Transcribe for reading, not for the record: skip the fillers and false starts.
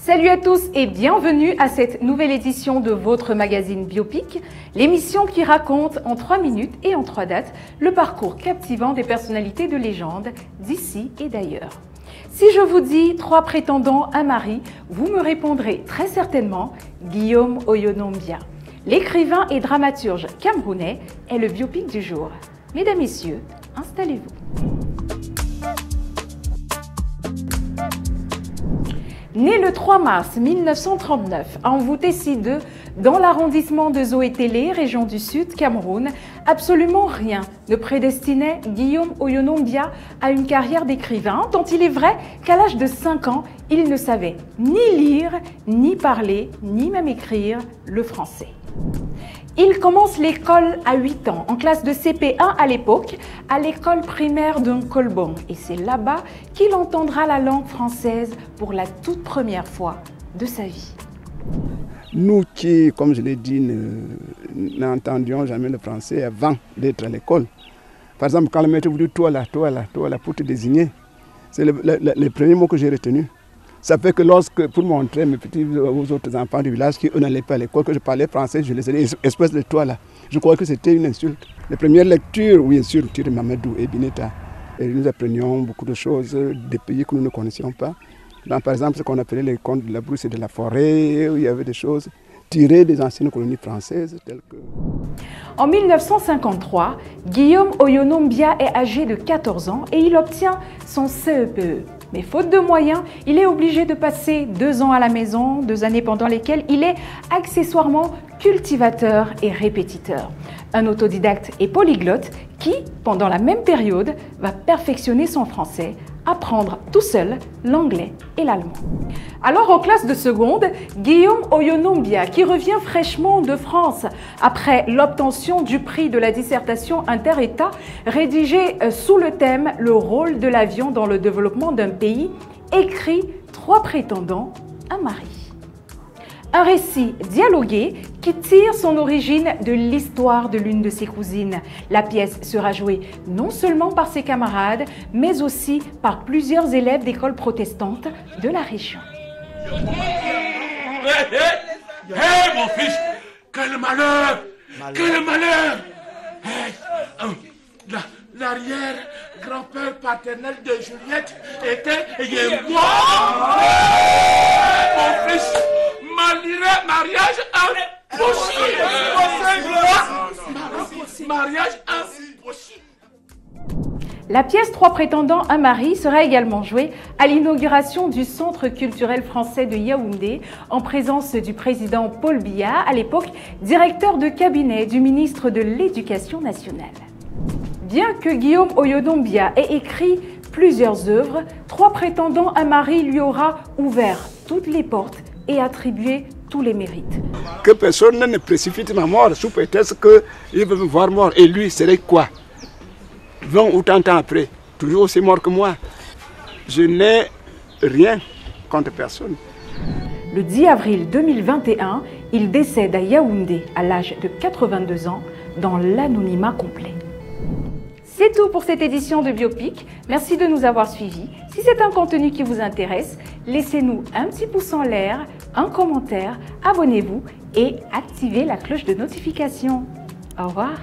Salut à tous et bienvenue à cette nouvelle édition de votre magazine Biopic, l'émission qui raconte en 3 minutes et en 3 dates le parcours captivant des personnalités de légende d'ici et d'ailleurs. Si je vous dis 3 prétendants, un mari, vous me répondrez très certainement Guillaume Oyonombia. L'écrivain et dramaturge camerounais est le biopic du jour. Mesdames, Messieurs, installez-vous. Né le 3 mars 1939 à Mvutesi 2, dans l'arrondissement de Zoétélé, région du Sud, Cameroun, absolument rien ne prédestinait Guillaume Oyonombia à une carrière d'écrivain, dont il est vrai qu'à l'âge de 5 ans, il ne savait ni lire, ni parler, ni même écrire le français. Il commence l'école à 8 ans, en classe de CP1 à l'époque, à l'école primaire de Nkolbon. Et c'est là-bas qu'il entendra la langue française pour la toute première fois de sa vie. Nous qui, comme je l'ai dit, n'entendions jamais le français avant d'être à l'école. Par exemple, quand le maître vous dit toi là, pour te désigner, c'est le premier mot que j'ai retenu. Ça fait que lorsque, pour montrer mes petits aux autres enfants du village qui n'allaient pas à l'école, que je parlais français, je les ai dit, espèce de toi là. Je crois que c'était une insulte. Les premières lectures, oui, sur Mamadou et Bineta. Et nous apprenions beaucoup de choses des pays que nous ne connaissions pas. Donc, par exemple, ce qu'on appelait les contes de la brousse et de la forêt, où il y avait des choses tirées des anciennes colonies françaises, telles que... En 1953, Guillaume Oyonombia est âgé de 14 ans et il obtient son CEPE. Mais faute de moyens, il est obligé de passer 2 ans à la maison, 2 années pendant lesquelles il est accessoirement cultivateur et répétiteur. Un autodidacte et polyglotte qui, pendant la même période, va perfectionner son français, apprendre tout seul l'anglais et l'allemand. Alors en classe de seconde, Guillaume Oyonombia, qui revient fraîchement de France après l'obtention du prix de la dissertation inter-État rédigée sous le thème « Le rôle de l'avion dans le développement d'un pays », écrit 3 prétendants, un mari. Un récit dialogué qui tire son origine de l'histoire de l'une de ses cousines. La pièce sera jouée non seulement par ses camarades, mais aussi par plusieurs élèves d'écoles protestantes de la région. Hé mon fils, quel malheur! Quel malheur! L'arrière-grand-père paternel de Juliette était mort! Mon fils! Mariage impossible! Mariage impossible! La pièce 3 prétendants, un mari sera également jouée à l'inauguration du Centre culturel français de Yaoundé en présence du président Paul Biya, à l'époque directeur de cabinet du ministre de l'Éducation nationale. Bien que Guillaume Oyonombia ait écrit plusieurs œuvres, 3 prétendants, un mari lui aura ouvert toutes les portes et attribuer tous les mérites. Que personne ne précipite ma mort sous prétexte qu'il veut me voir mort. Et lui, serait quoi? 20 ou 30 ans après, toujours aussi mort que moi. Je n'ai rien contre personne. Le 10 avril 2021, il décède à Yaoundé à l'âge de 82 ans dans l'anonymat complet. C'est tout pour cette édition de Biopic. Merci de nous avoir suivis. Si c'est un contenu qui vous intéresse, laissez-nous un petit pouce en l'air, un commentaire, abonnez-vous et activez la cloche de notification. Au revoir.